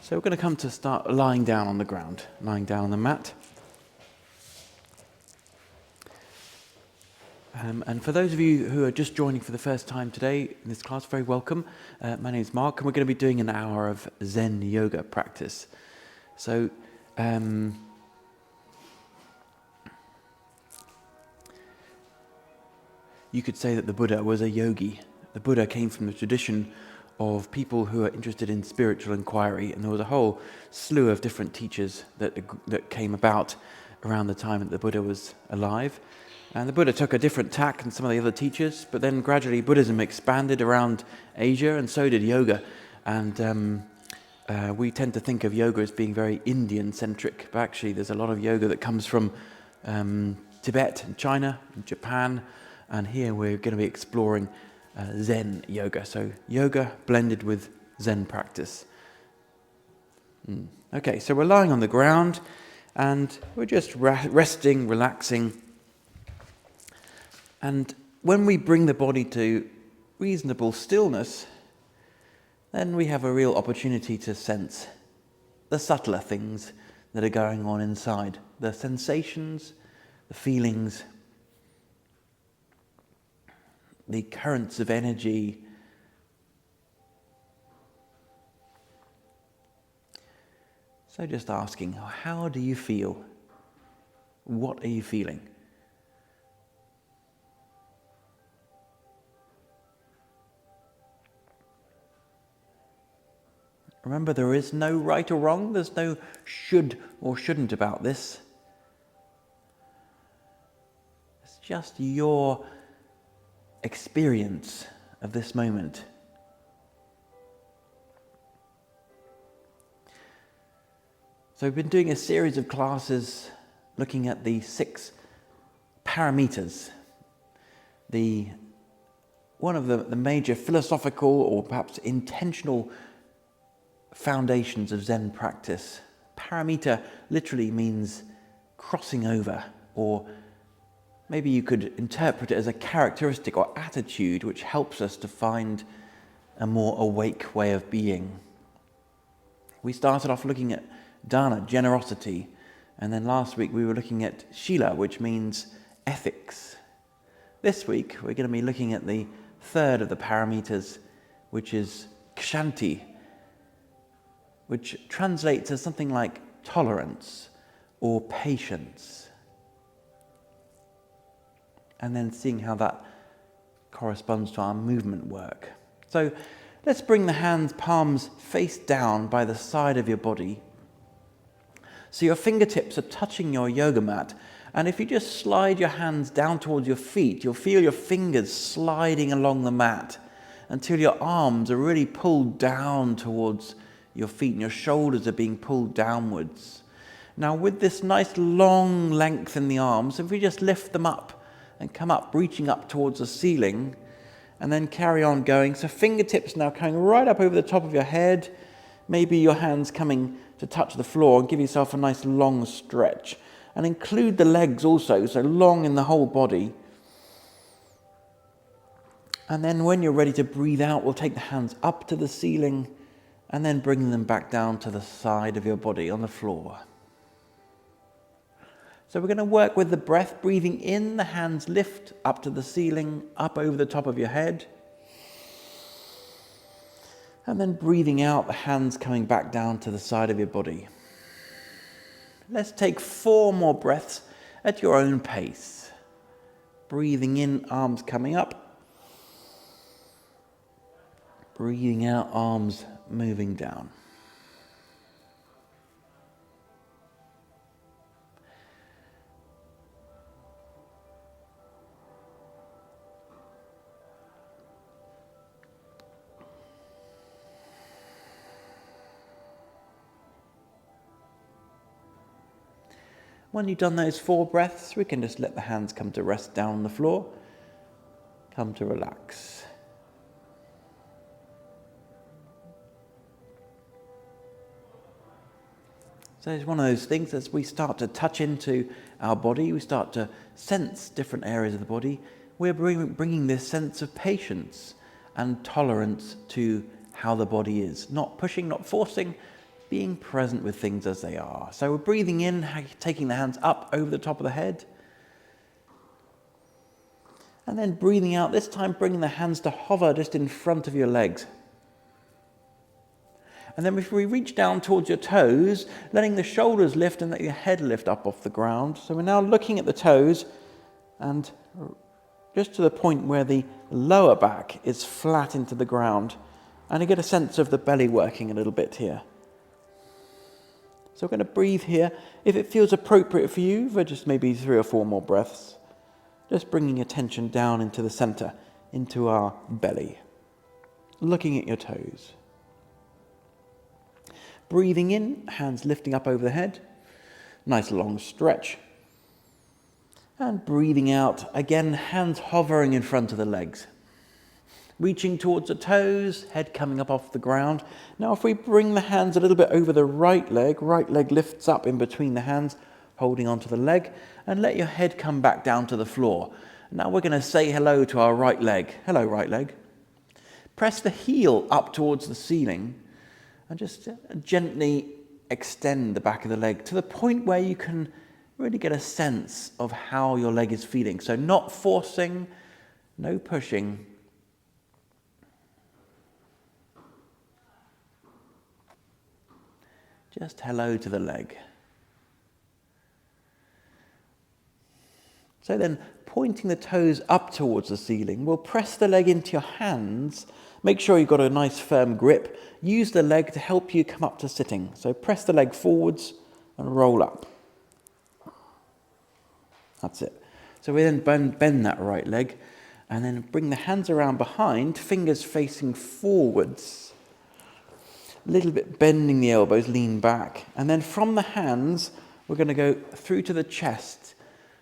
So we're going to come to start lying down on the ground, lying down on the mat. And for those of you who are just joining for the first time today in this class, very welcome. My name is Mark, and we're going to be doing an hour of Zen yoga practice. So, you could say that the Buddha was a yogi. The Buddha came from the tradition of people who are interested in spiritual inquiry, and there was a whole slew of different teachers that came about around the time that the Buddha was alive. And the Buddha took a different tack than some of the other teachers, but then gradually Buddhism expanded around Asia, and so did yoga. And we tend to think of yoga as being very Indian-centric, but actually there's a lot of yoga that comes from Tibet and China and Japan, and here we're going to be exploring Zen yoga. So yoga blended with Zen practice. Okay, so we're lying on the ground, and we're just resting, relaxing. And when we bring the body to reasonable stillness, then we have a real opportunity to sense the subtler things that are going on inside, the sensations, the feelings, the currents of energy. So just asking, how do you feel? What are you feeling? Remember, there is no right or wrong. There's no should or shouldn't about this. It's just your experience of this moment. So we've been doing a series of classes looking at the 6 Paramitas, one of the major philosophical or perhaps intentional foundations of Zen practice. Paramita literally means crossing over, or maybe you could interpret it as a characteristic or attitude which helps us to find a more awake way of being. We started off looking at dana, generosity, and then last week we were looking at shila, which means ethics. This week we're going to be looking at the third of the paramitas, which is Ksanti, which translates as something like tolerance or patience. And then seeing how that corresponds to our movement work. So let's bring the hands, palms face down by the side of your body. So your fingertips are touching your yoga mat. And if you just slide your hands down towards your feet, you'll feel your fingers sliding along the mat until your arms are really pulled down towards your feet, and your shoulders are being pulled downwards. Now with this nice long length in the arms, if we just lift them up and come up, reaching up towards the ceiling, and then carry on going. So fingertips now coming right up over the top of your head, maybe your hands coming to touch the floor, and give yourself a nice long stretch. And include the legs also, so long in the whole body. And then when you're ready to breathe out, we'll take the hands up to the ceiling, and then bring them back down to the side of your body on the floor. So we're going to work with the breath, breathing in, the hands lift up to the ceiling, up over the top of your head. And then breathing out, the hands coming back down to the side of your body. Let's take 4 more breaths at your own pace. Breathing in, arms coming up. Breathing out, arms moving down. When you've done those 4 breaths, we can just let the hands come to rest down on the floor, come to relax. So it's one of those things, as we start to touch into our body, we start to sense different areas of the body, we're bringing this sense of patience and tolerance to how the body is. Not pushing, not forcing, being present with things as they are. So we're breathing in, taking the hands up over the top of the head. And then breathing out, this time bringing the hands to hover just in front of your legs. And then if we reach down towards your toes, letting the shoulders lift and let your head lift up off the ground. So we're now looking at the toes and just to the point where the lower back is flat into the ground. And you get a sense of the belly working a little bit here. So we're going to breathe here. If it feels appropriate for you, for just maybe 3 or 4 more breaths, just bringing attention down into the center, into our belly. Looking at your toes. Breathing in, hands lifting up over the head. Nice long stretch. And breathing out, again, hands hovering in front of the legs. Reaching towards the toes, head coming up off the ground. Now if we bring the hands a little bit over the right leg lifts up in between the hands, holding onto the leg, and let your head come back down to the floor. Now we're going to say hello to our right leg. Hello, right leg. Press the heel up towards the ceiling, and just gently extend the back of the leg to the point where you can really get a sense of how your leg is feeling. So not forcing, no pushing. Just hello to the leg. So then, pointing the toes up towards the ceiling, we'll press the leg into your hands. Make sure you've got a nice firm grip. Use the leg to help you come up to sitting. So press the leg forwards and roll up. That's it. So we then bend that right leg and then bring the hands around behind, fingers facing forwards. A little bit bending the elbows, lean back. And then from the hands, we're going to go through to the chest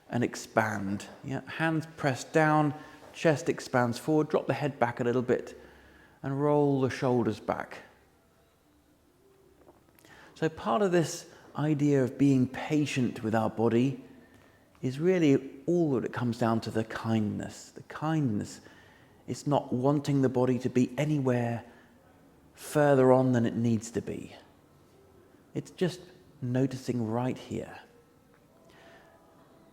and expand. Yeah, hands pressed down, chest expands forward, drop the head back a little bit and roll the shoulders back. So part of this idea of being patient with our body is really all that it comes down to the kindness. The kindness is not wanting the body to be anywhere further on than it needs to be. It's just noticing right here.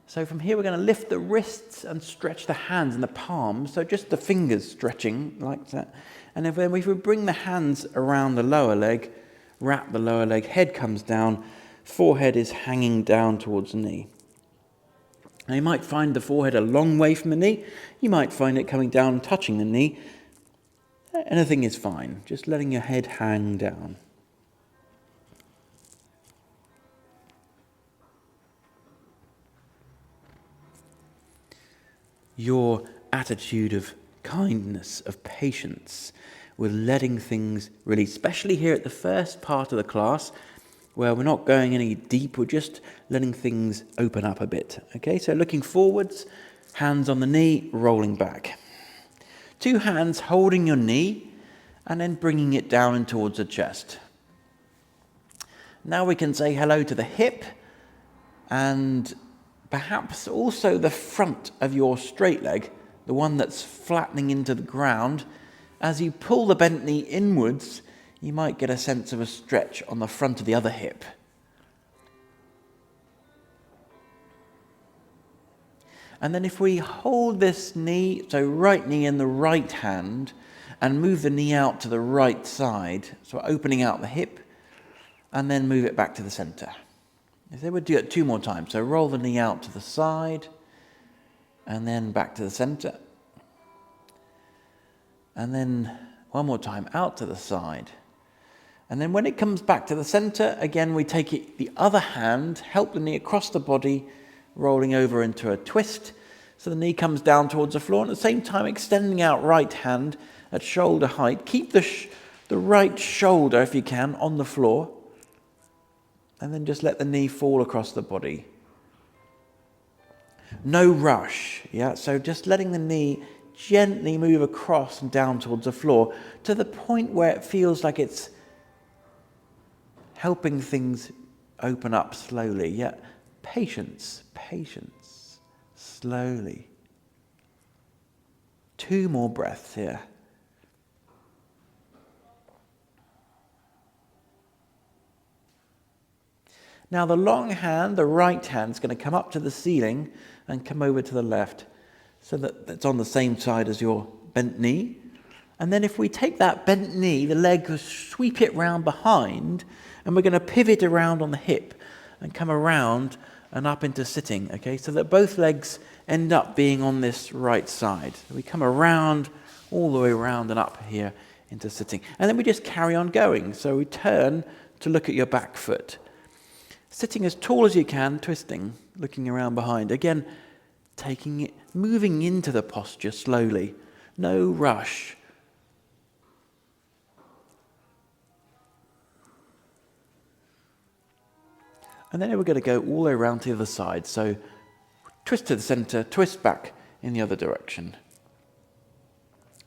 So from here we're going to lift the wrists and stretch the hands and the palms, so just the fingers stretching like that. And if we bring the hands around the lower leg, wrap the lower leg, head comes down, forehead is hanging down towards the knee. Now you might find the forehead a long way from the knee, you might find it coming down touching the knee. Anything is fine, just letting your head hang down. Your attitude of kindness, of patience, with letting things release, especially here at the first part of the class, where we're not going any deep, we're just letting things open up a bit. Okay, so looking forwards, hands on the knee, rolling back. 2 hands holding your knee, and then bringing it down and towards the chest. Now we can say hello to the hip, and perhaps also the front of your straight leg, the one that's flattening into the ground. As you pull the bent knee inwards, you might get a sense of a stretch on the front of the other hip. And then if we hold this knee, so right knee in the right hand, and move the knee out to the right side, so opening out the hip, and then move it back to the center. If they would do it 2 more times, so roll the knee out to the side, and then back to the center. And then 1 more time, out to the side. And then when it comes back to the center, again we take it the other hand, help the knee across the body, rolling over into a twist. So the knee comes down towards the floor, and at the same time extending out right hand at shoulder height. Keep the right shoulder, if you can, on the floor. And then just let the knee fall across the body. No rush, yeah? So just letting the knee gently move across and down towards the floor to the point where it feels like it's helping things open up slowly. Yeah, patience, slowly. 2 more breaths here. Now the long hand, the right hand, is going to come up to the ceiling and come over to the left, so that it's on the same side as your bent knee. And then if we take that bent knee, the leg, sweep it round behind, and we're going to pivot around on the hip and come around and up into sitting, okay? So that both legs end up being on this right side. So we come around, all the way around and up here into sitting. And then we just carry on going. So we turn to look at your back foot. Sitting as tall as you can, twisting, looking around behind. Again, taking it, moving into the posture slowly. No rush. And then we're going to go all the way around to the other side. So twist to the center, twist back in the other direction.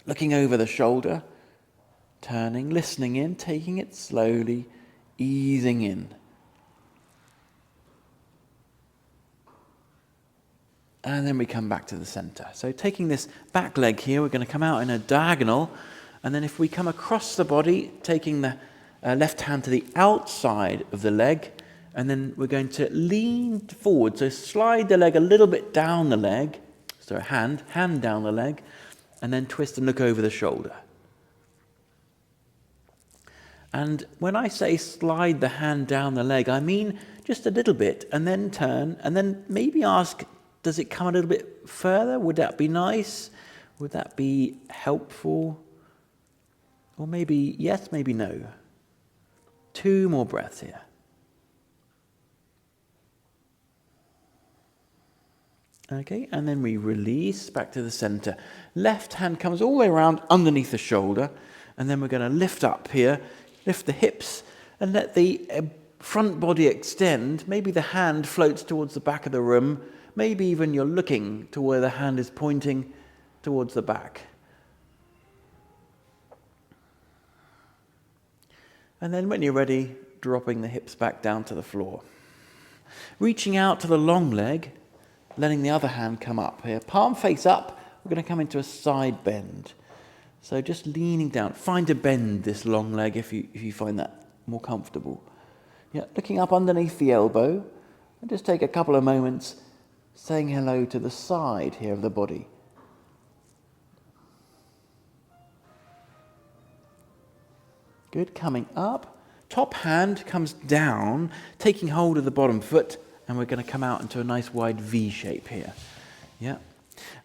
Looking over the shoulder, turning, listening in, taking it slowly, easing in. And then we come back to the center. So taking this back leg here, we're going to come out in a diagonal. And then if we come across the body, taking the left hand to the outside of the leg, and then we're going to lean forward. So slide the leg a little bit down the leg. So hand down the leg. And then twist and look over the shoulder. And when I say slide the hand down the leg, I mean just a little bit, and then turn, and then maybe ask, does it come a little bit further? Would that be nice? Would that be helpful? Or maybe yes, maybe no. 2 more breaths here. Okay, and then we release back to the center. Left hand comes all the way around underneath the shoulder, and then we're going to lift up here, lift the hips, and let the front body extend. Maybe the hand floats towards the back of the room. Maybe even you're looking to where the hand is pointing towards the back. And then when you're ready, dropping the hips back down to the floor. Reaching out to the long leg, letting the other hand come up here. Palm face up, we're going to come into a side bend. So just leaning down. Find a bend this long leg if you find that more comfortable. Yeah, looking up underneath the elbow. And just take a couple of moments saying hello to the side here of the body. Good, coming up. Top hand comes down, taking hold of the bottom foot, and we're going to come out into a nice wide V shape here. Yeah.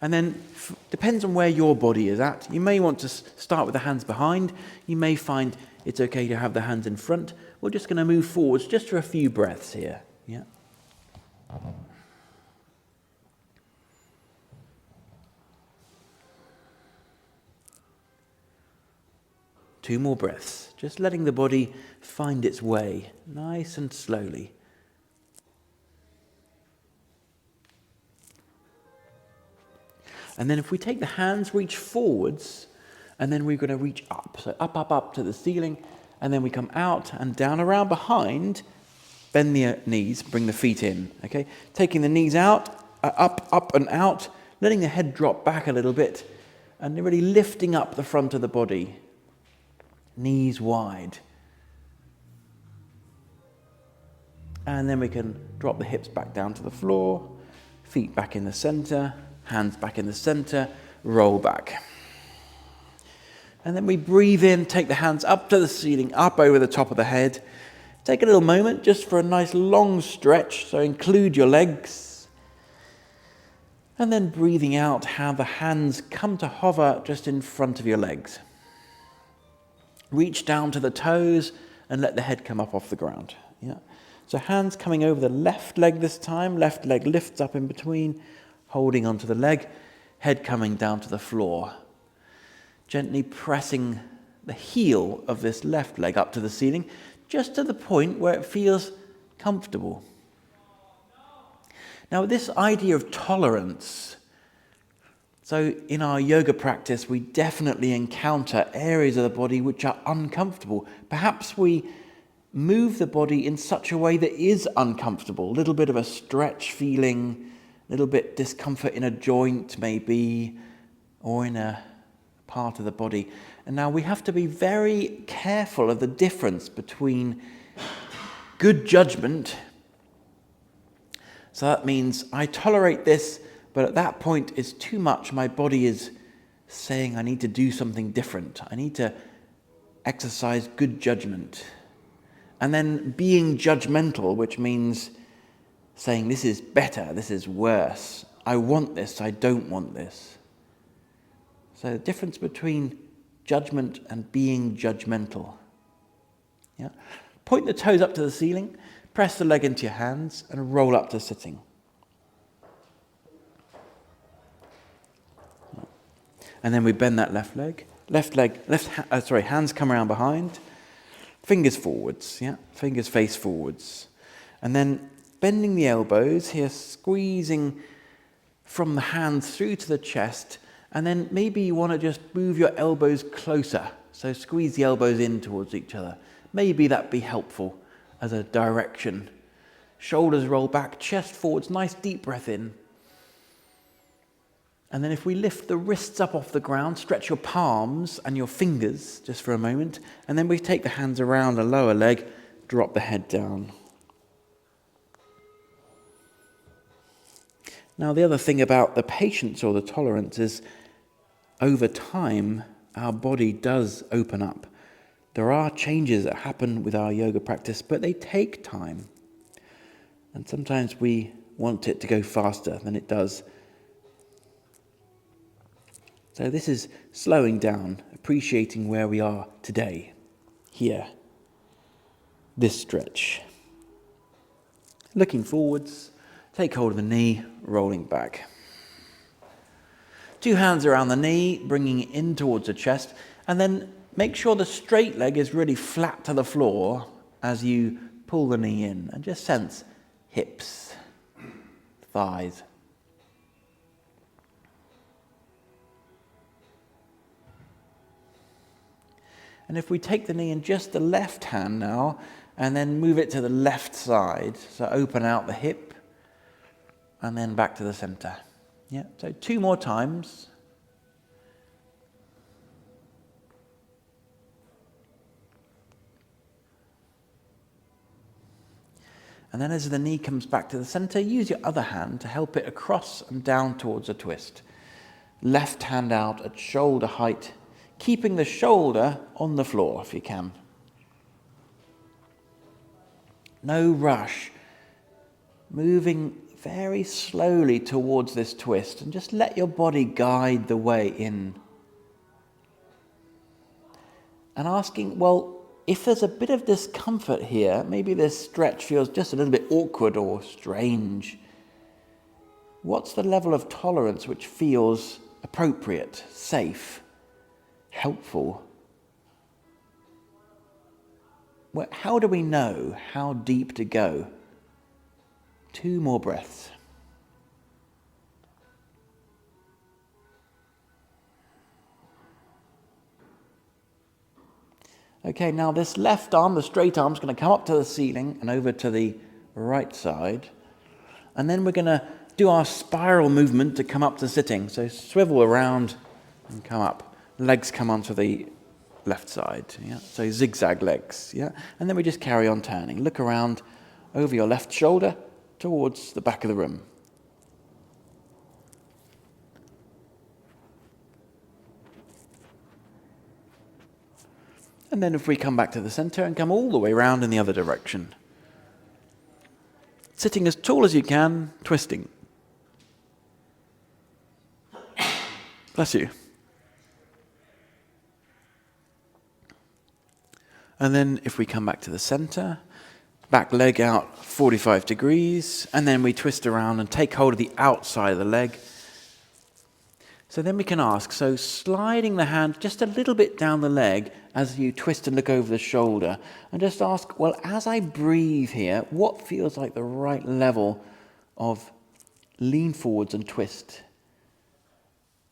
And then, depends on where your body is at. You may want to start with the hands behind. You may find it's okay to have the hands in front. We're just going to move forwards just for a few breaths here. Yeah. Two more breaths. Just letting the body find its way, nice and slowly. And then if we take the hands, reach forwards, and then we're going to reach up. So up to the ceiling, and then we come out and down around behind, bend the knees, bring the feet in, okay? Taking the knees out, up and out, letting the head drop back a little bit, and really lifting up the front of the body. Knees wide. And then we can drop the hips back down to the floor, feet back in the center, hands back in the center, roll back. And then we breathe in, take the hands up to the ceiling, up over the top of the head. Take a little moment just for a nice long stretch, so include your legs. And then breathing out, how the hands come to hover just in front of your legs. Reach down to the toes and let the head come up off the ground. Yeah. So hands coming over the left leg this time. Left leg lifts up in between, holding onto the leg. Head coming down to the floor. Gently pressing the heel of this left leg up to the ceiling, just to the point where it feels comfortable. Now, this idea of tolerance. So in our yoga practice, we definitely encounter areas of the body which are uncomfortable. Perhaps we move the body in such a way that is uncomfortable. A little bit of a stretch feeling, a little bit discomfort in a joint maybe, or in a part of the body. And now we have to be very careful of the difference between good judgment So that means I tolerate this, but at that point it's too much. My body is saying I need to do something different. I need to exercise good judgment. And then being judgmental, which means saying this is better, this is worse. I want this, I don't want this. So the difference between judgment and being judgmental. Yeah? Point the toes up to the ceiling, press the leg into your hands, and roll up to sitting. And then we bend that left leg. Hands come around behind. Fingers forwards, yeah? Fingers face forwards. And then bending the elbows here, squeezing from the hands through to the chest. And then maybe you want to just move your elbows closer. So squeeze the elbows in towards each other. Maybe that'd be helpful as a direction. Shoulders roll back, chest forwards, nice deep breath in. And then if we lift the wrists up off the ground, stretch your palms and your fingers just for a moment. And then we take the hands around the lower leg, drop the head down. Now the other thing about the patience or the tolerance is over time, our body does open up. There are changes that happen with our yoga practice, but they take time. And sometimes we want it to go faster than it does. So this is slowing down, appreciating where we are today, here, this stretch. Looking forwards, take hold of the knee, rolling back. 2 hands around the knee, bringing it in towards the chest, and then make sure the straight leg is really flat to the floor as you pull the knee in, and just sense hips, thighs. And if we take the knee in just the left hand now, and then move it to the left side, so open out the hip, and then back to the center. Yeah, so 2 more times. And then as the knee comes back to the center, use your other hand to help it across and down towards a twist. Left hand out at shoulder height, keeping the shoulder on the floor if you can. No rush. Moving very slowly towards this twist and just let your body guide the way in. And asking, well, if there's a bit of discomfort here, maybe this stretch feels just a little bit awkward or strange, what's the level of tolerance which feels appropriate, safe, helpful? How do we know how deep to go? 2 more breaths. Okay, now this left arm, the straight arm, is going to come up to the ceiling and over to the right side. And then we're going to do our spiral movement to come up to sitting. So swivel around and come up. Legs come onto the left side. Yeah? So zigzag legs. Yeah? And then we just carry on turning. Look around over your left shoulder towards the back of the room. And then if we come back to the center and come all the way around in the other direction. Sitting as tall as you can, twisting. Bless you. And then if we come back to the center, back leg out 45 degrees, and then we twist around and take hold of the outside of the leg. So then we can ask, so sliding the hand just a little bit down the leg as you twist and look over the shoulder, and just ask, well, as I breathe here, what feels like the right level of lean forwards and twist?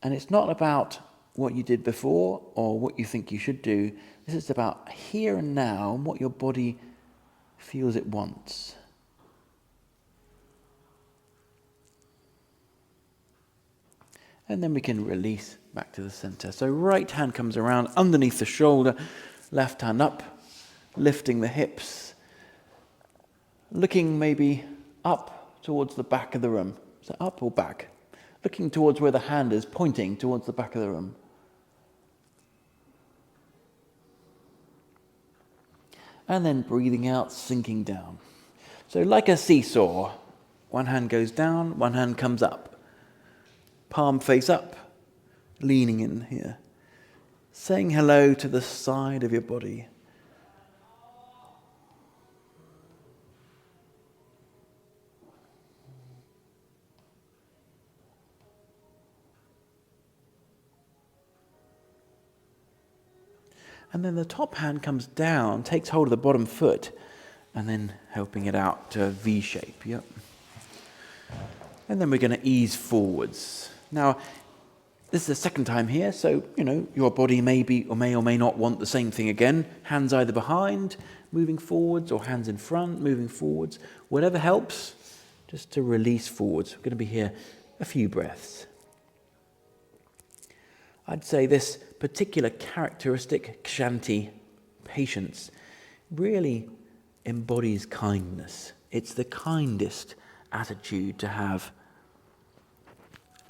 And it's not about what you did before or what you think you should do. This is about here and now and what your body feels it wants. And then we can release back to the center. So right hand comes around underneath the shoulder, left hand up, lifting the hips, looking maybe up towards the back of the room. So up or back? Looking towards where the hand is, pointing towards the back of the room. And then breathing out, sinking down. So like a seesaw, one hand goes down, one hand comes up. Palm face up, leaning in here. Saying hello to the side of your body. And then the top hand comes down, takes hold of the bottom foot, and then helping it out to a V shape. Yep. And then we're going to ease forwards. Now, this is the second time here, so, your body may or may not want the same thing again. Hands either behind, moving forwards, or hands in front, moving forwards. Whatever helps, just to release forwards. We're going to be here a few breaths. I'd say this particular characteristic, Ksanti, patience, really embodies kindness. It's the kindest attitude to have,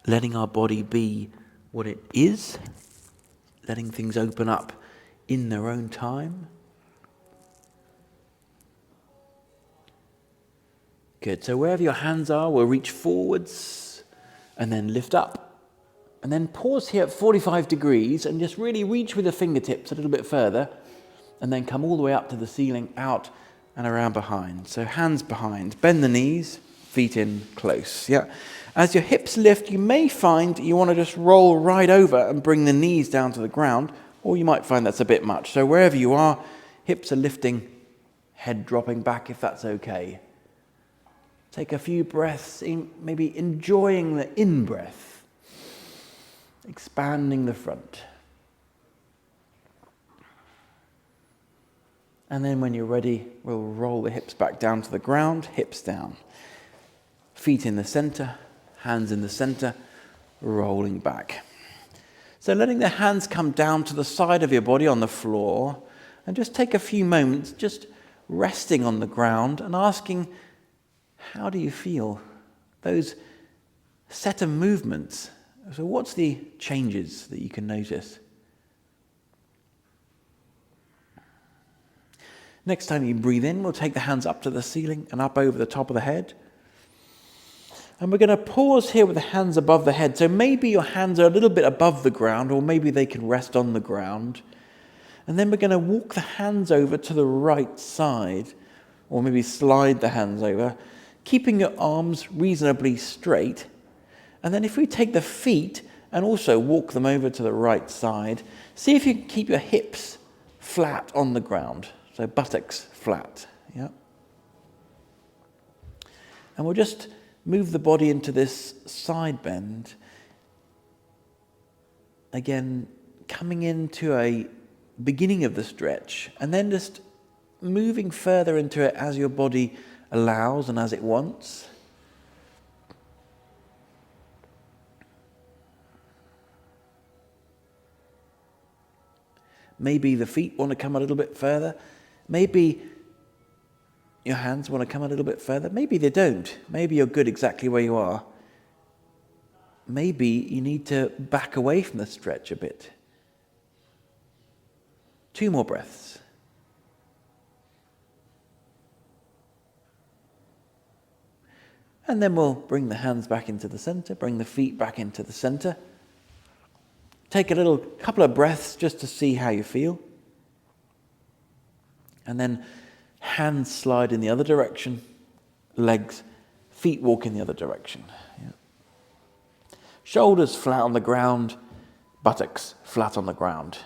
letting our body be what it is, letting things open up in their own time. Good, so wherever your hands are, we'll reach forwards and then lift up. And then pause here at 45 degrees and just really reach with the fingertips a little bit further and then come all the way up to the ceiling, out and around behind. So hands behind, bend the knees, feet in close. Yeah. As your hips lift, you may find you want to just roll right over and bring the knees down to the ground, or you might find that's a bit much. So wherever you are, hips are lifting, head dropping back if that's okay. Take a few breaths, maybe enjoying the in-breath. Expanding the front. And then when you're ready, we'll roll the hips back down to the ground, hips down. Feet in the center, hands in the center, rolling back. So letting the hands come down to the side of your body on the floor, and just take a few moments just resting on the ground and asking, how do you feel? Those set of movements. So what's the changes that you can notice? Next time you breathe in, we'll take the hands up to the ceiling and up over the top of the head. And we're going to pause here with the hands above the head. So maybe your hands are a little bit above the ground, or maybe they can rest on the ground. And then we're going to walk the hands over to the right side, or maybe slide the hands over, keeping your arms reasonably straight. And then if we take the feet and also walk them over to the right side, see if you can keep your hips flat on the ground. So buttocks flat. Yeah. And we'll just move the body into this side bend. Again, coming into a beginning of the stretch, and then just moving further into it as your body allows and as it wants. Maybe the feet want to come a little bit further. Maybe your hands want to come a little bit further. Maybe they don't. Maybe you're good exactly where you are. Maybe you need to back away from the stretch a bit. 2 more breaths. And then we'll bring the hands back into the center, bring the feet back into the center. Take a couple of breaths just to see how you feel. And then hands slide in the other direction, legs, feet walk in the other direction. Yeah. Shoulders flat on the ground, buttocks flat on the ground.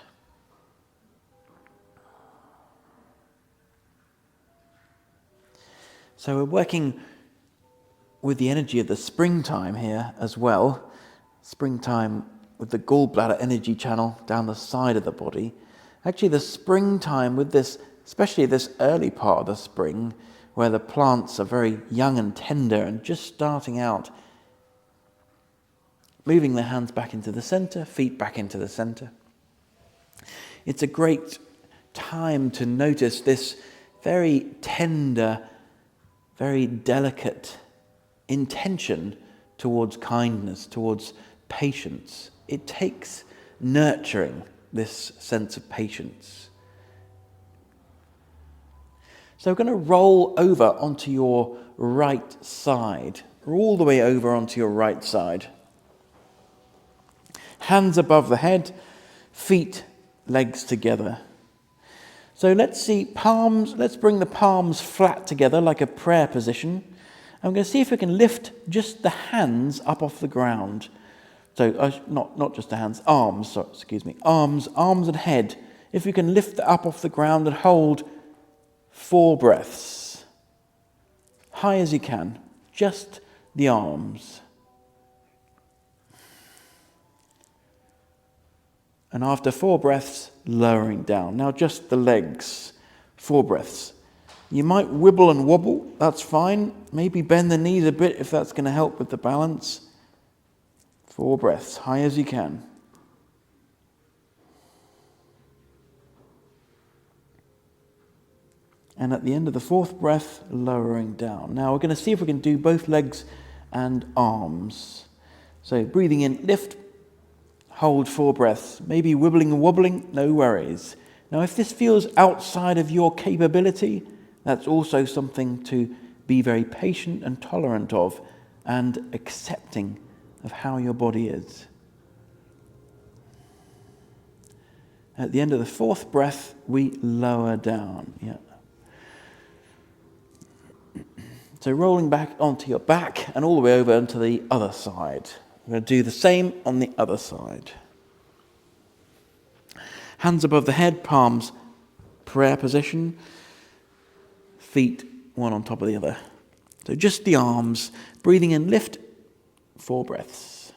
So we're working with the energy of the springtime here as well. Springtime with the gallbladder energy channel down the side of the body. Actually, the springtime with this, especially this early part of the spring, where the plants are very young and tender and just starting out, moving the hands back into the center, feet back into the center. It's a great time to notice this very tender, very delicate intention towards kindness, towards patience. It takes nurturing this sense of patience. So we're going to roll over onto your right side, all the way over onto your right side. Hands above the head, feet, legs together. So let's bring the palms flat together like a prayer position. I'm going to see if we can lift just the hands up off the ground. So not just the hands, arms and head. If you can lift it up off the ground and hold 4 breaths. High as you can, just the arms. And after 4 breaths, lowering down. Now just the legs, 4 breaths. You might wibble and wobble, that's fine. Maybe bend the knees a bit if that's going to help with the balance. 4 breaths, high as you can. And at the end of the 4th breath, lowering down. Now we're going to see if we can do both legs and arms. So breathing in, lift, hold 4 breaths. Maybe wibbling and wobbling, no worries. Now if this feels outside of your capability, that's also something to be very patient and tolerant of and accepting of how your body is. At the end of the 4th breath, we lower down. Yeah. So rolling back onto your back and all the way over onto the other side. We're going to do the same on the other side. Hands above the head, palms, prayer position. Feet, one on top of the other. So just the arms. Breathing in, lift, 4 breaths.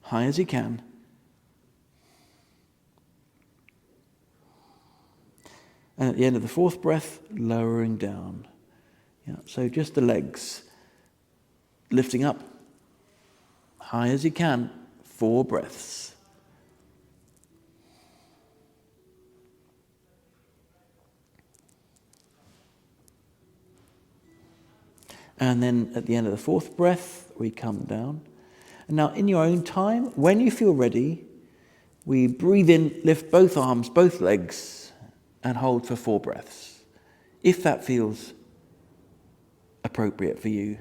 High as you can. And at the end of the 4th breath, lowering down. Yeah, so just the legs. Lifting up. High as you can. 4 breaths. And then at the end of the 4th breath, we come down. And now in your own time, when you feel ready, we breathe in, lift both arms, both legs, and hold for 4 breaths, if that feels appropriate for you.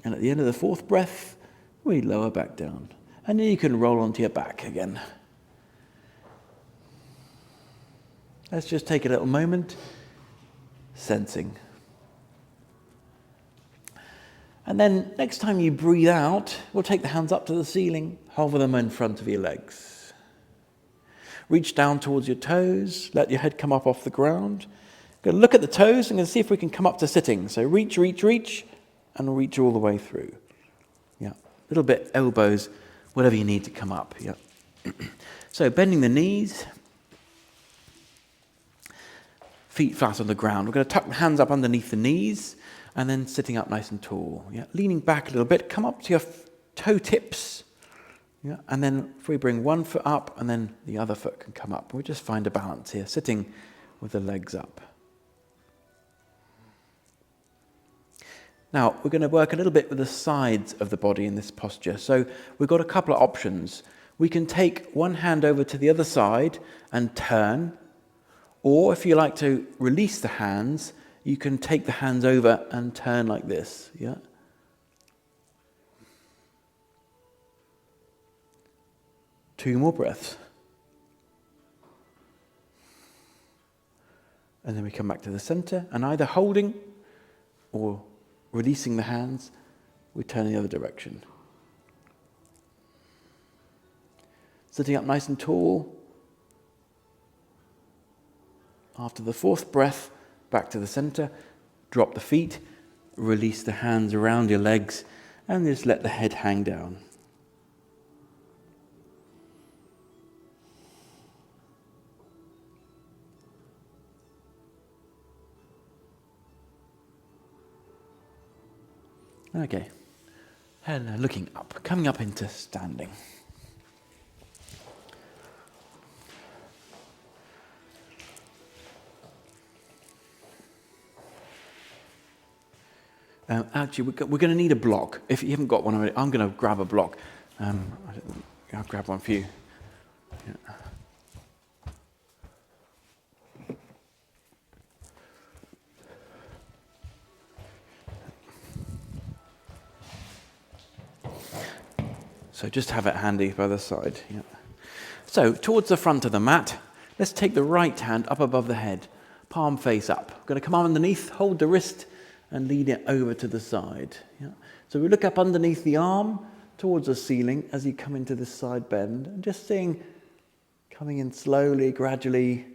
And at the end of the 4th breath, we lower back down. And then you can roll onto your back again. Let's just take a little moment, sensing. And then next time you breathe out, we'll take the hands up to the ceiling, hover them in front of your legs. Reach down towards your toes, let your head come up off the ground. Go look at the toes and going to see if we can come up to sitting. So reach, and reach all the way through. Yeah, a little bit elbows, whatever you need to come up. Yeah. So bending the knees, feet flat on the ground. We're going to tuck the hands up underneath the knees. And then sitting up nice and tall. Yeah, leaning back a little bit. Come up to your toe tips. Yeah, and then if we bring one foot up, and then the other foot can come up. We just find a balance here, sitting with the legs up. Now we're going to work a little bit with the sides of the body in this posture. So we've got a couple of options. We can take one hand over to the other side and turn, or if you like to release the hands, you can take the hands over and turn like this, yeah? Two more breaths. And then we come back to the center, and either holding or releasing the hands, we turn in the other direction. Sitting up nice and tall. After the 4th breath, back to the center, drop the feet, release the hands around your legs, and just let the head hang down. Okay, and looking up, coming up into standing. Actually, we're going to need a block. If you haven't got one already, I'm going to grab a block. I'll grab one for you. Yeah. So just have it handy by the side. Yeah. So towards the front of the mat, let's take the right hand up above the head, palm face up. We're going to come underneath, hold the wrist, and lead it over to the side. Yeah. So we look up underneath the arm towards the ceiling as you come into this side bend, and just seeing, coming in slowly, gradually.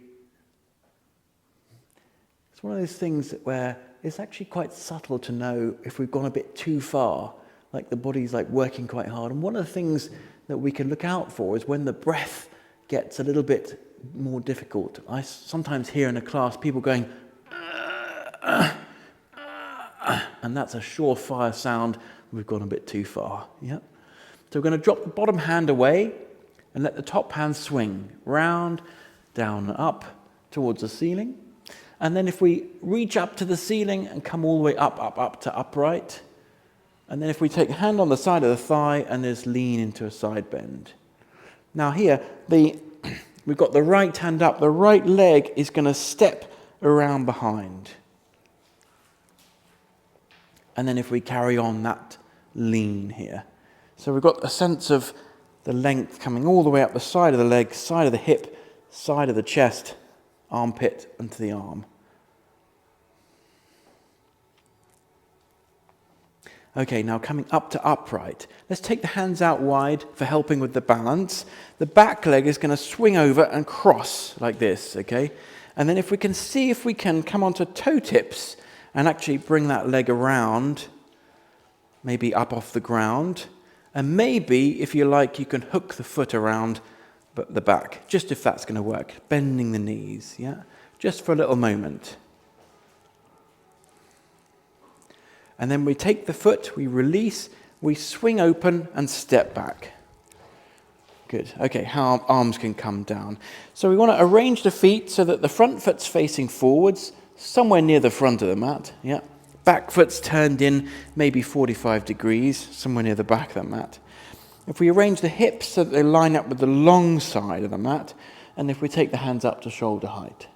It's one of those things where it's actually quite subtle to know if we've gone a bit too far, like the body's like working quite hard. And one of the things that we can look out for is when the breath gets a little bit more difficult. I sometimes hear in a class people going, and that's a surefire sound we've gone a bit too far. Yeah. So we're going to drop the bottom hand away and let the top hand swing round, down, and up towards the ceiling. And then if we reach up to the ceiling and come all the way up to upright, and then if we take a hand on the side of the thigh and just lean into a side bend. Now here, we've got the right hand up, the right leg is going to step around behind. And then if we carry on that lean here. So we've got a sense of the length coming all the way up the side of the leg, side of the hip, side of the chest, armpit, and to the arm. Okay, now coming up to upright. Let's take the hands out wide for helping with the balance. The back leg is going to swing over and cross like this, okay? And then if we can see if we can come onto toe tips and actually bring that leg around, maybe up off the ground. And maybe, if you like, you can hook the foot around the back, just if that's going to work. Bending the knees, yeah? Just for a little moment. And then we take the foot, we release, we swing open and step back. Good. Okay, how our arms can come down. So we want to arrange the feet so that the front foot's facing forwards, somewhere near the front of the mat, yeah? Back foot's turned in maybe 45 degrees, somewhere near the back of the mat. If we arrange the hips so that they line up with the long side of the mat, and if we take the hands up to shoulder height.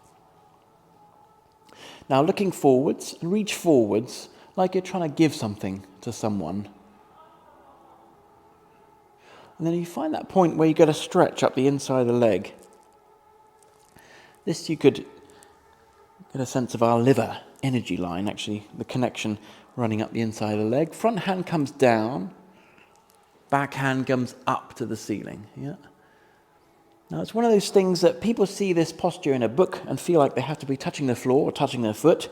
Now looking forwards, and reach forwards like you're trying to give something to someone. And then you find that point where you get a stretch up the inside of the leg. This you could get a sense of our liver energy line, actually, the connection running up the inside of the leg. Front hand comes down, back hand comes up to the ceiling. Yeah. Now it's one of those things that people see this posture in a book and feel like they have to be touching the floor or touching their foot,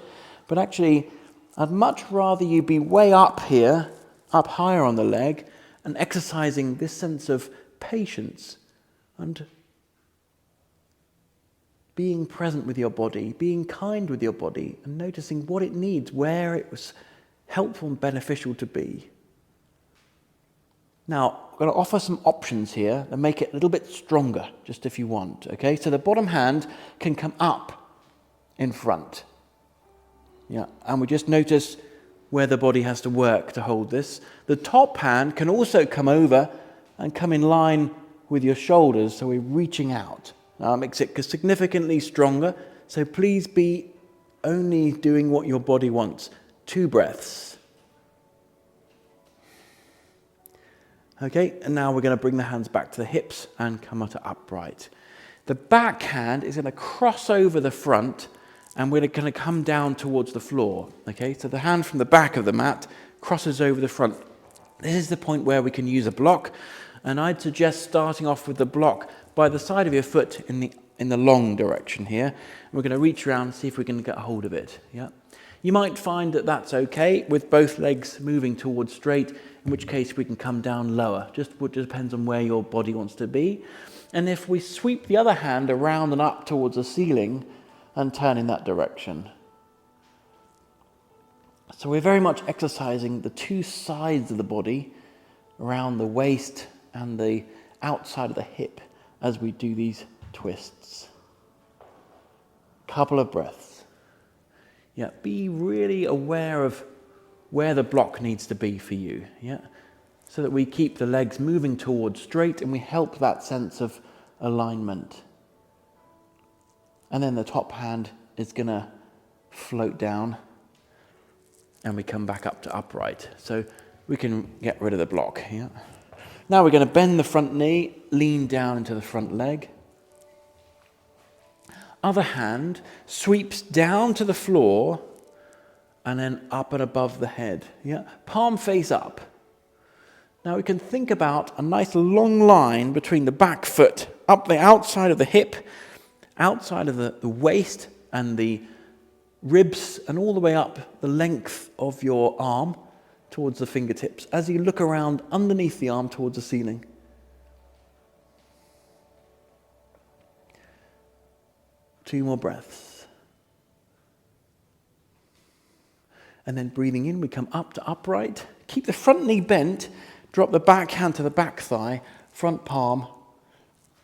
but actually I'd much rather you be way up here, up higher on the leg, and exercising this sense of patience and being present with your body, being kind with your body, and noticing what it needs, where it was helpful and beneficial to be. Now, I'm going to offer some options here that make it a little bit stronger, just if you want, okay? So the bottom hand can come up in front. Yeah, and we just notice where the body has to work to hold this. The top hand can also come over and come in line with your shoulders, so we're reaching out. Now, it makes it significantly stronger, so please be only doing what your body wants. 2 breaths. Okay, and now we're going to bring the hands back to the hips and come to upright. The back hand is going to cross over the front, and we're going to come down towards the floor. Okay, so the hand from the back of the mat crosses over the front. This is the point where we can use a block, and I'd suggest starting off with the block by the side of your foot in the long direction here. We're going to reach around and see if we can get a hold of it. Yeah, you might find that that's okay with both legs moving towards straight, in which case we can come down lower. Just depends on where your body wants to be. And if we sweep the other hand around and up towards the ceiling and turn in that direction. So we're very much exercising the 2 sides of the body around the waist and the outside of the hip as we do these twists. Couple of breaths. Yeah, be really aware of where the block needs to be for you, yeah? So that we keep the legs moving towards straight and we help that sense of alignment. And then the top hand is going to float down and we come back up to upright. So we can get rid of the block, yeah? Now we're going to bend the front knee, lean down into the front leg. Other hand sweeps down to the floor and then up and above the head, yeah? Palm face up. Now we can think about a nice long line between the back foot, up the outside of the hip, outside of the waist and the ribs, and all the way up the length of your arm towards the fingertips as you look around underneath the arm towards the ceiling. Two more breaths. And then breathing in, we come up to upright. Keep the front knee bent. Drop the back hand to the back thigh, front palm.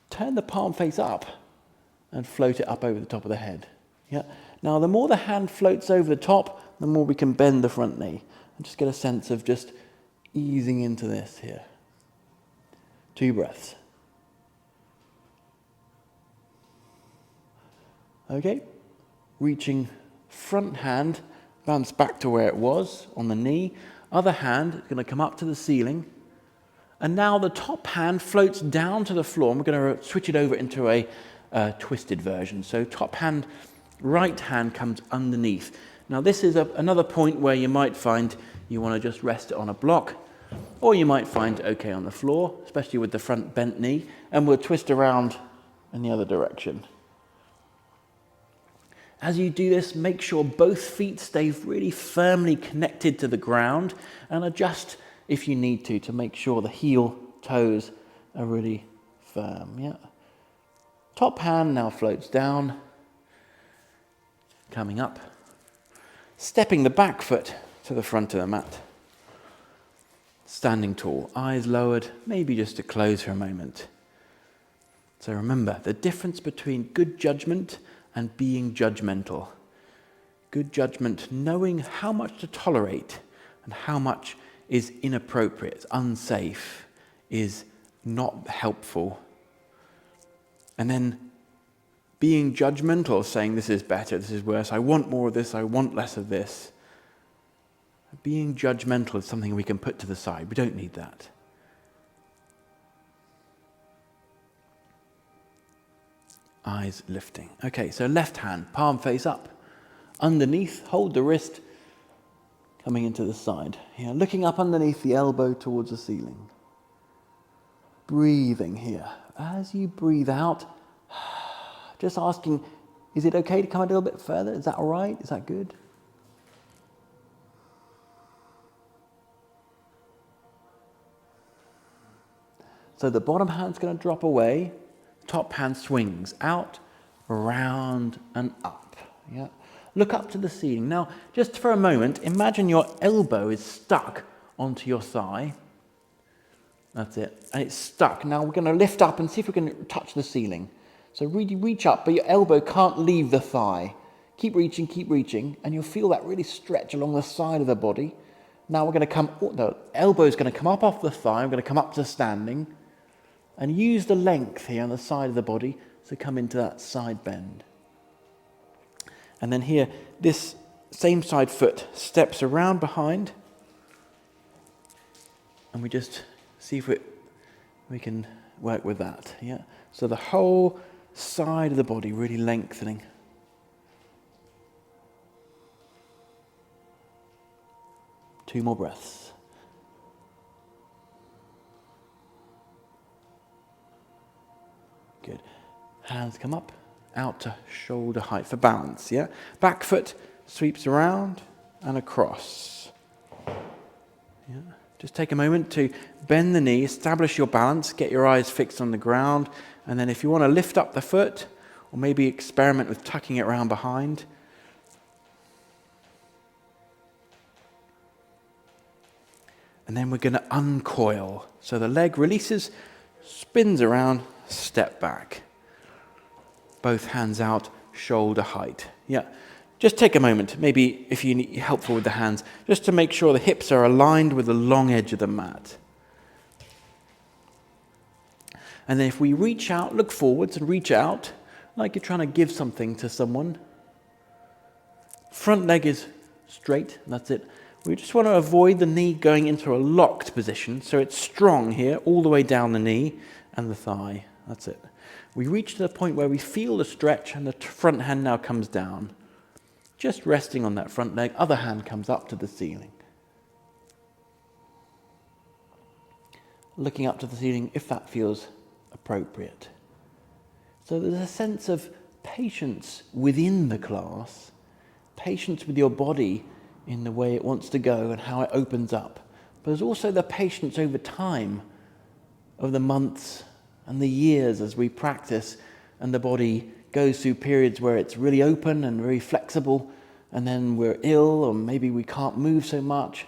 Turn the palm face up and float it up over the top of the head. Yeah. Now, the more the hand floats over the top, the more we can bend the front knee. And just get a sense of just easing into this here. 2 breaths. Okay. Reaching front hand, bounce back to where it was on the knee. Other hand is going to come up to the ceiling. And now the top hand floats down to the floor, and we're going to switch it over into a twisted version. So top hand, right hand comes underneath. Now this is another point where you might find you want to just rest it on a block, or you might find okay on the floor, especially with the front bent knee, and we'll twist around in the other direction. As you do this, make sure both feet stay really firmly connected to the ground and adjust if you need to make sure the heel toes are really firm. Yeah. Top hand now floats down, coming up, stepping the back foot to the front of the mat. Standing tall, eyes lowered, maybe just to close for a moment. So remember, the difference between good judgment and being judgmental. Good judgment, knowing how much to tolerate and how much is inappropriate, unsafe, is not helpful. And then being judgmental, saying this is better, this is worse, I want more of this, I want less of this. Being judgmental is something we can put to the side. We don't need that. Eyes lifting. Okay, so left hand, palm face up. Underneath, hold the wrist coming into the side. Here, looking up underneath the elbow towards the ceiling. Breathing here. As you breathe out, just asking, is it okay to come a little bit further? Is that all right? Is that good? So the bottom hand's going to drop away. Top hand swings out, around, and up. Yeah. Look up to the ceiling. Now, just for a moment, imagine your elbow is stuck onto your thigh. That's it. And it's stuck. Now we're going to lift up and see if we can touch the ceiling. So really reach up, but your elbow can't leave the thigh. Keep reaching, and you'll feel that really stretch along the side of the body. Now we're going to the elbow is going to come up off the thigh. I'm going to come up to standing. And use the length here on the side of the body to come into that side bend. And then here, this same side foot steps around behind. And we just see if we can work with that. Yeah. So the whole side of the body really lengthening. Two more breaths. Good. Hands come up, out to shoulder height for balance, yeah? Back foot sweeps around and across. Yeah. Just take a moment to bend the knee, establish your balance, get your eyes fixed on the ground, and then if you want to lift up the foot, or maybe experiment with tucking it around behind. And then we're going to uncoil. So the leg releases, spins around, step back. Both hands out, shoulder height. Yeah. just take a moment, maybe if you need helpful with the hands, just to make sure the hips are aligned with the long edge of the mat. And then if we reach out, look forwards and reach out, like you're trying to give something to someone. Front leg is straight, that's it. We just want to avoid the knee going into a locked position, so it's strong here, all the way down the knee and the thigh. That's it. We reach to the point where we feel the stretch and the front hand now comes down. Just resting on that front leg, other hand comes up to the ceiling. Looking up to the ceiling if that feels appropriate. So there's a sense of patience within the class, patience with your body in the way it wants to go and how it opens up. But there's also the patience over time of the months and the years as we practice, and the body goes through periods where it's really open and very flexible, and then we're ill, or maybe we can't move so much.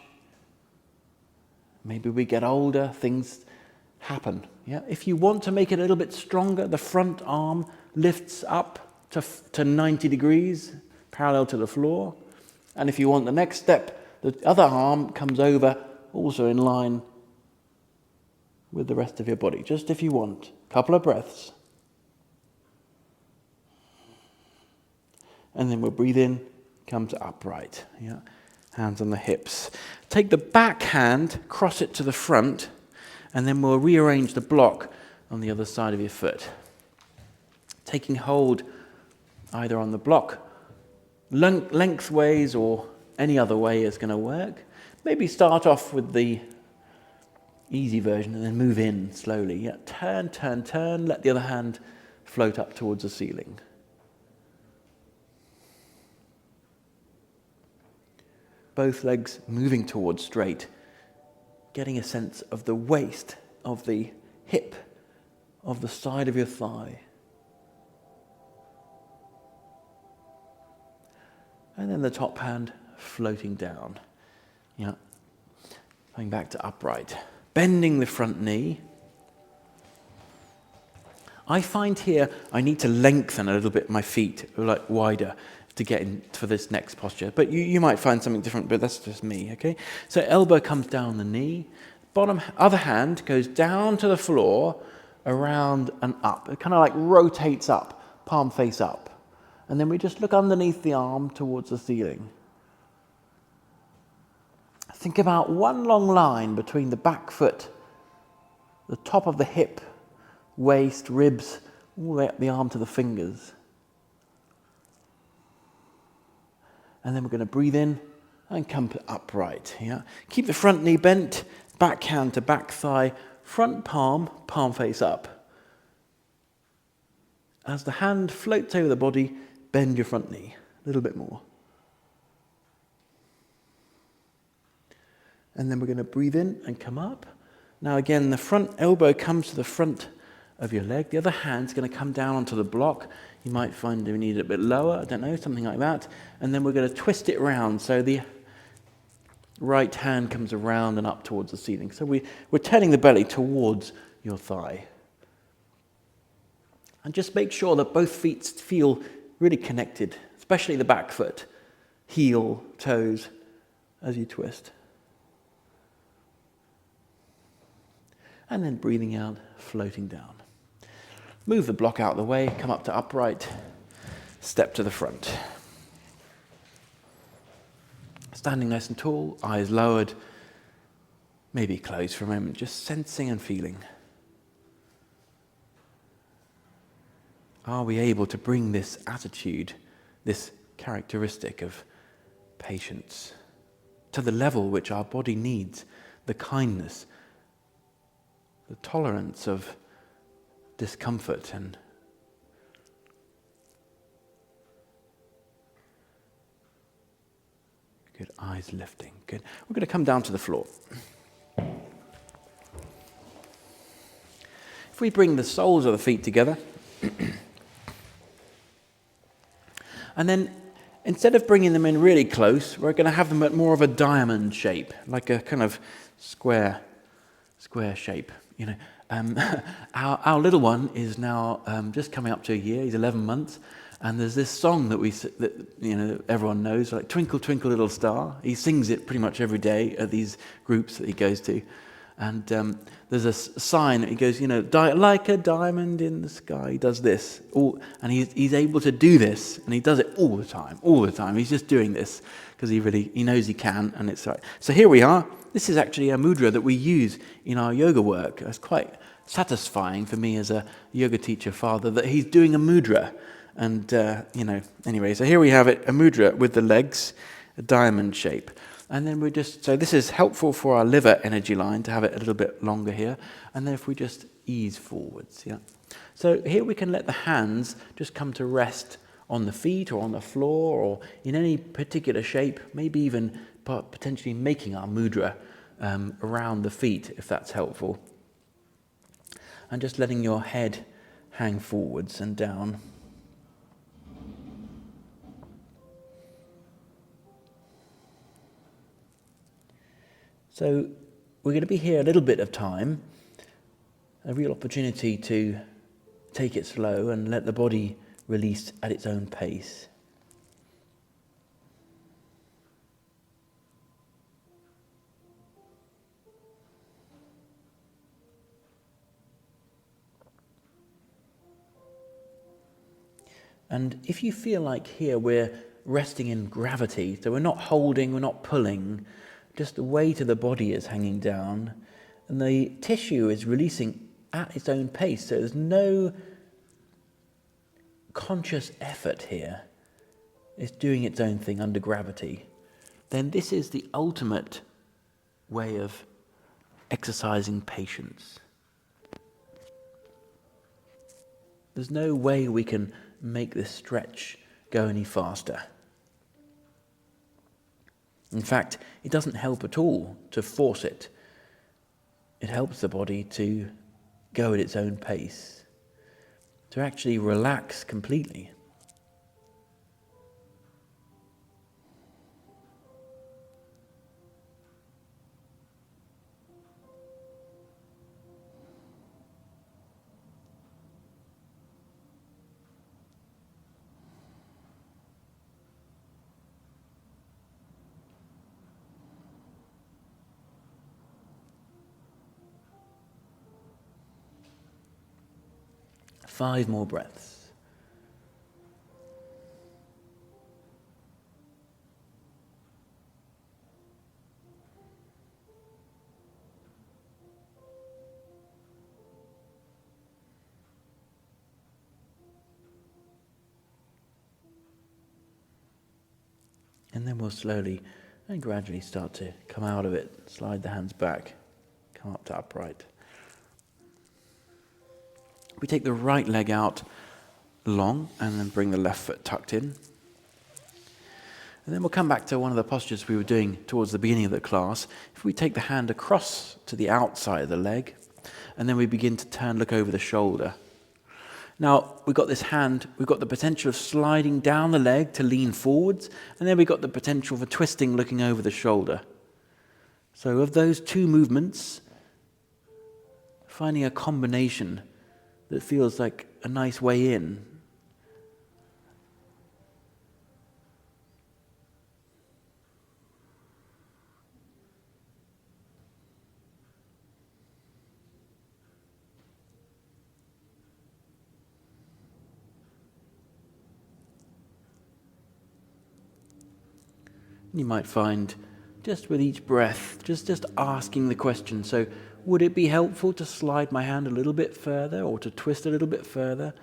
Maybe we get older, things happen. Yeah? If you want to make it a little bit stronger, the front arm lifts up to 90 degrees, parallel to the floor. And if you want the next step, the other arm comes over, also in line with the rest of your body. Just if you want. Couple of breaths. And then we'll breathe in, come to upright. Yeah. Hands on the hips. Take the back hand, cross it to the front, and then we'll rearrange the block on the other side of your foot. Taking hold either on the block, lengthways, or any other way is going to work. Maybe start off with the easy version and then move in slowly. Yeah. Turn, turn, turn. Let the other hand float up towards the ceiling. Both legs moving towards straight. Getting a sense of the waist, of the hip, of the side of your thigh. And then the top hand floating down. Yeah. Going back to upright. Bending the front knee. I find here I need to lengthen a little bit my feet, like wider, to get in for this next posture. But you might find something different, but that's just me, okay? So elbow comes down the knee. Other hand goes down to the floor, around and up. It kind of like rotates up, palm face up. And then we just look underneath the arm towards the ceiling. Think about one long line between the back foot, the top of the hip, waist, ribs, all the way up the arm to the fingers. And then we're going to breathe in and come upright. Yeah? Keep the front knee bent, back hand to back thigh, front palm, palm face up. As the hand floats over the body, bend your front knee a little bit more. And then we're going to breathe in and come up. Now again, the front elbow comes to the front of your leg. The other hand's going to come down onto the block. You might find you need it a bit lower, I don't know, something like that. And then we're going to twist it around so the right hand comes around and up towards the ceiling. So we're turning the belly towards your thigh. And just make sure that both feet feel really connected, especially the back foot, heel, toes, as you twist. And then breathing out, floating down. Move the block out of the way, come up to upright, step to the front. Standing nice and tall, eyes lowered, maybe closed for a moment, just sensing and feeling. Are we able to bring this attitude, this characteristic of patience, to the level which our body needs, the kindness, the tolerance of discomfort and good, eyes lifting. Good. We're going to come down to the floor. If we bring the soles of the feet together, and then instead of bringing them in really close, we're going to have them at more of a diamond shape, like a kind of square shape. You know, our little one is now just coming up to a year. He's 11 months, And there's this song that everyone knows, like Twinkle Twinkle Little Star. He sings it pretty much every day at these groups that he goes to. And there's a sign that he goes, like a diamond in the sky. He does this. And he's able to do this. And he does it all the time. He's just doing this because he knows he can. And it's right. So here we are. This is actually a mudra that we use in our yoga work. It's quite satisfying for me as a yoga teacher father that he's doing a mudra. And, anyway, so here we have it, a mudra with the legs, a diamond shape. And then so this is helpful for our liver energy line to have it a little bit longer here. And then if we just ease forwards, yeah. So here we can let the hands just come to rest on the feet or on the floor or in any particular shape, maybe even potentially making our mudra around the feet, if that's helpful. And just letting your head hang forwards and down. So we're going to be here a little bit of time, a real opportunity to take it slow and let the body release at its own pace. And if you feel like here we're resting in gravity, so we're not holding, we're not pulling, just the weight of the body is hanging down and the tissue is releasing at its own pace. So there's no conscious effort here. It's doing its own thing under gravity. Then this is the ultimate way of exercising patience. There's no way we can make this stretch go any faster. In fact, it doesn't help at all to force it. It helps the body to go at its own pace, to actually relax completely. Five more breaths. And then we'll slowly and gradually start to come out of it. Slide the hands back, come up to upright. We take the right leg out long and then bring the left foot tucked in. And then we'll come back to one of the postures we were doing towards the beginning of the class. If we take the hand across to the outside of the leg, and then we begin to look over the shoulder. Now, we've got this hand, we've got the potential of sliding down the leg to lean forwards, and then we've got the potential for twisting, looking over the shoulder. So of those two movements, finding a combination that feels like a nice way in. You might find just with each breath, just asking the question, so would it be helpful to slide my hand a little bit further or to twist a little bit further?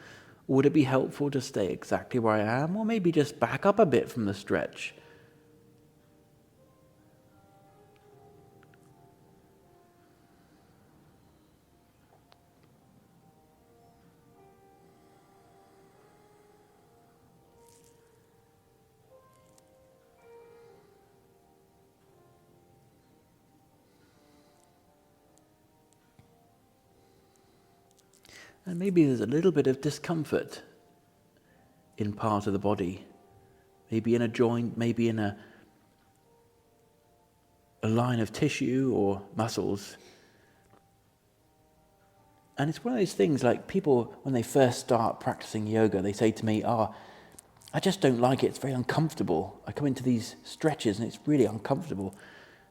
Or would it be helpful to stay exactly where I am or maybe just back up a bit from the stretch? And maybe there's a little bit of discomfort in part of the body, maybe in a joint, maybe in a line of tissue or muscles. And it's one of those things like people, when they first start practicing yoga, they say to me, I just don't like it. It's very uncomfortable. I come into these stretches and it's really uncomfortable.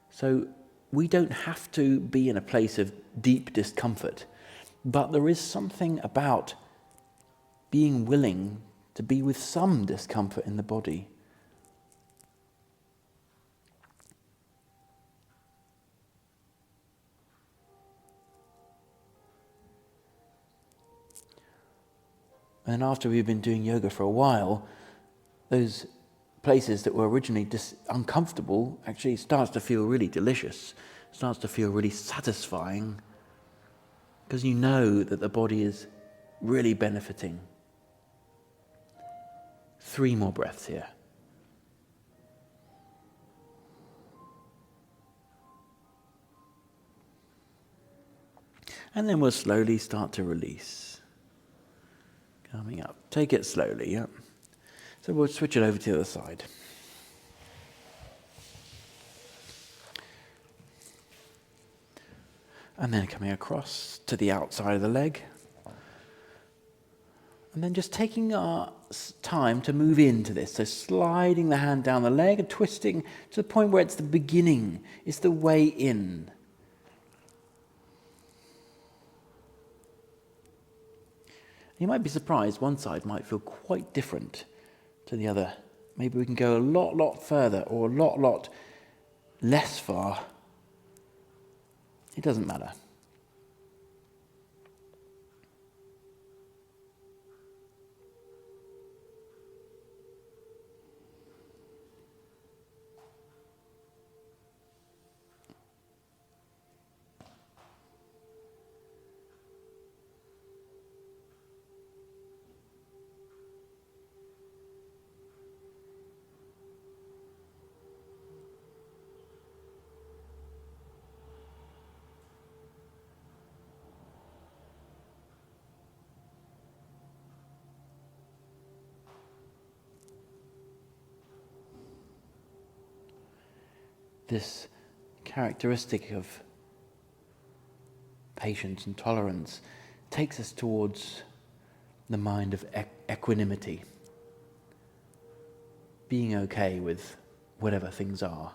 So we don't have to be in a place of deep discomfort, but there is something about being willing to be with some discomfort in the body. And then after we've been doing yoga for a while, those places that were originally uncomfortable actually starts to feel really delicious, starts to feel really satisfying, because you know that the body is really benefiting. 3 more breaths here. And then we'll slowly start to release. Coming up. Take it slowly, yeah. So we'll switch it over to the other side. And then coming across to the outside of the leg. And then just taking our time to move into this. So sliding the hand down the leg and twisting to the point where it's the beginning. It's the way in. You might be surprised, one side might feel quite different to the other. Maybe we can go a lot further or a lot less far. It doesn't matter. This characteristic of patience and tolerance takes us towards the mind of equanimity. Being okay with whatever things are.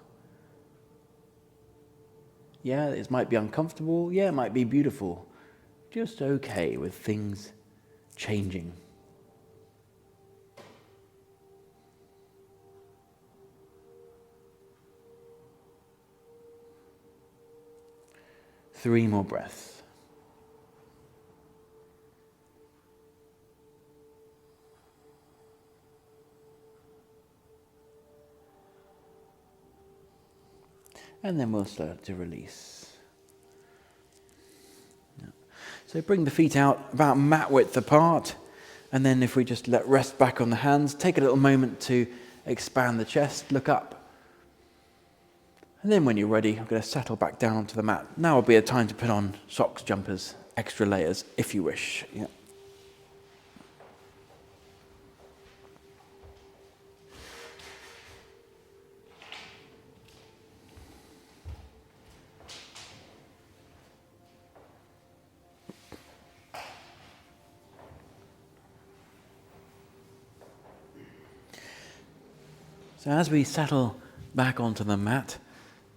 Yeah, it might be uncomfortable. Yeah, it might be beautiful. Just okay with things changing. Three more breaths. And then we'll start to release. So bring the feet out about mat width apart. And then if we just let rest back on the hands, take a little moment to expand the chest, look up. And then when you're ready, I'm going to settle back down onto the mat. Now will be a time to put on socks, jumpers, extra layers, if you wish. Yeah. So as we settle back onto the mat,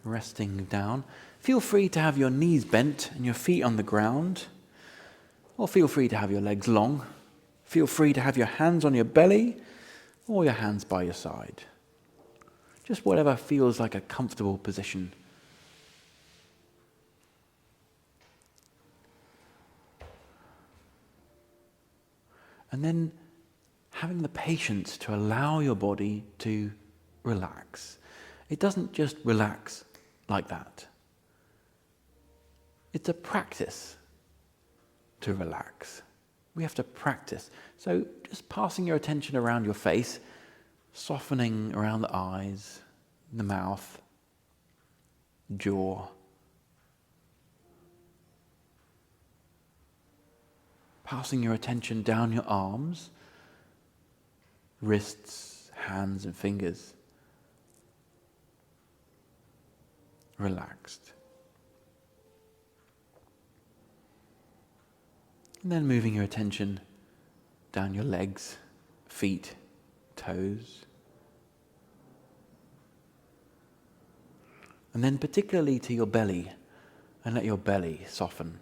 resting down, feel free to have your knees bent and your feet on the ground, or feel free to have your legs long. Feel free to have your hands on your belly or your hands by your side. Just whatever feels like a comfortable position. And then having the patience to allow your body to relax. It doesn't just relax like that. It's a practice to relax. We have to practice. So just passing your attention around your face, softening around the eyes, the mouth, jaw. Passing your attention down your arms, wrists, hands and fingers. Relaxed. And then moving your attention down your legs, feet, toes. And then particularly to your belly, and let your belly soften.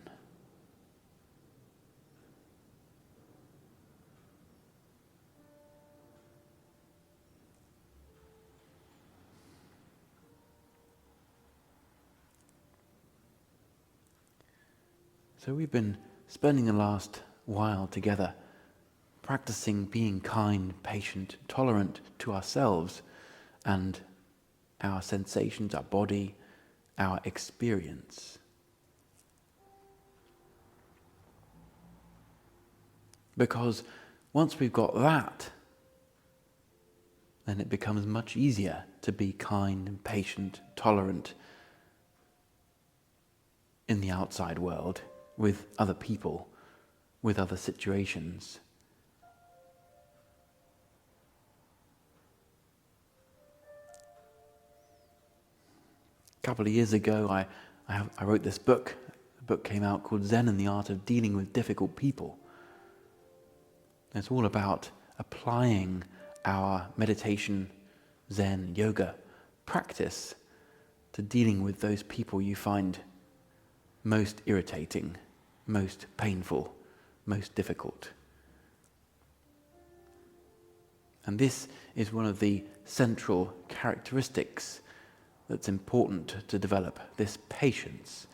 So we've been spending the last while together practicing being kind, patient, tolerant to ourselves and our sensations, our body, our experience. Because once we've got that, then it becomes much easier to be kind and patient, tolerant in the outside world, with other people, with other situations. A couple of years ago, I wrote this book. The book came out called Zen and the Art of Dealing with Difficult People. It's all about applying our meditation, Zen, yoga practice to dealing with those people you find most irritating, most painful, most difficult. And this is one of the central characteristics that's important to develop, this patience,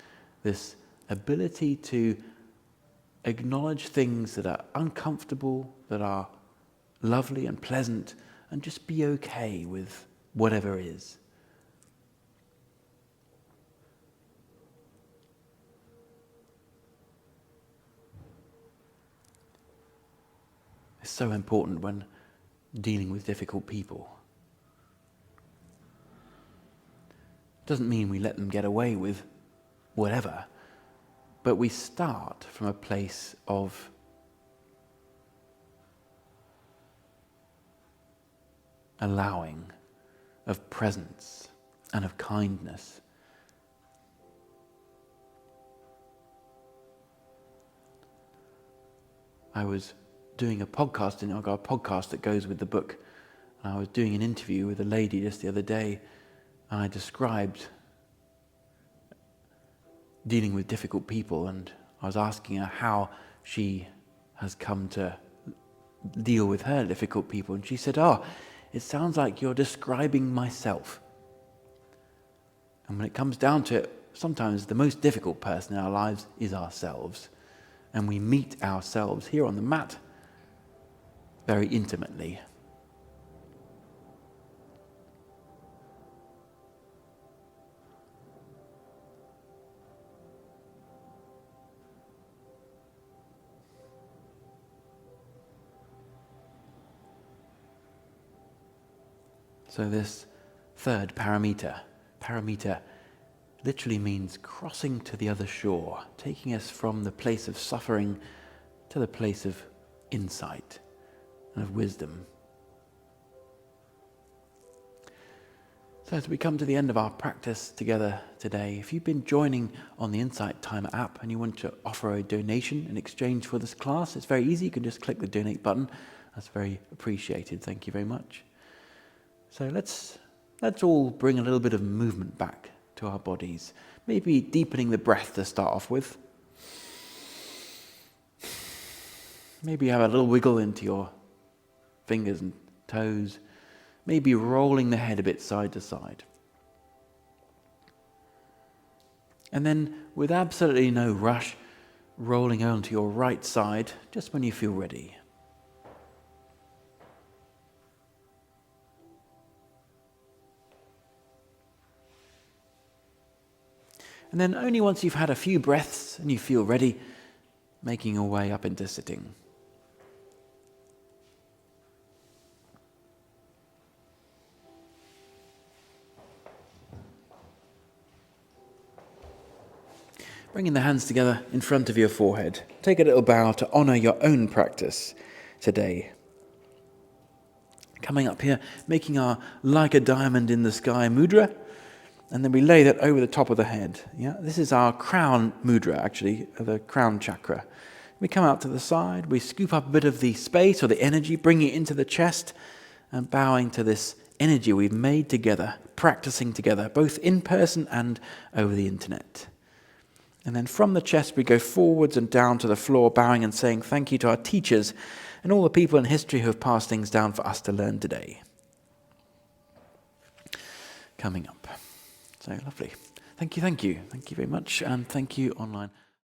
this ability to acknowledge things that are uncomfortable, that are lovely and pleasant, and just be okay with whatever is. It's so important when dealing with difficult people. Doesn't mean we let them get away with whatever, but we start from a place of allowing, of presence, and of kindness. I was doing a podcast, and I've got a podcast that goes with the book, and I was doing an interview with a lady just the other day, and I described dealing with difficult people, and I was asking her how she has come to deal with her difficult people, and she said, it sounds like you're describing myself. And when it comes down to it, sometimes the most difficult person in our lives is ourselves, and we meet ourselves here on the mat very intimately. So this third paramita literally means crossing to the other shore, taking us from the place of suffering to the place of insight and of wisdom. So as we come to the end of our practice together today, if you've been joining on the Insight Timer app and you want to offer a donation in exchange for this class, it's very easy. You can just click the donate button. That's very appreciated. Thank you very much. So let's all bring a little bit of movement back to our bodies. Maybe deepening the breath to start off with. Maybe have a little wiggle into your fingers and toes. Maybe rolling the head a bit side to side. And then, with absolutely no rush, rolling onto your right side just when you feel ready. And then only once you've had a few breaths and you feel ready, making your way up into sitting. Bringing the hands together in front of your forehead. Take a little bow to honor your own practice today. Coming up here, making our like a diamond in the sky mudra. And then we lay that over the top of the head. Yeah, this is our crown mudra, actually, the crown chakra. We come out to the side, we scoop up a bit of the space or the energy, bring it into the chest, and bowing to this energy we've made together, practicing together, both in person and over the internet. And then from the chest we go forwards and down to the floor, bowing and saying thank you to our teachers and all the people in history who have passed things down for us to learn today. Coming up. So lovely. Thank you very much, and thank you online.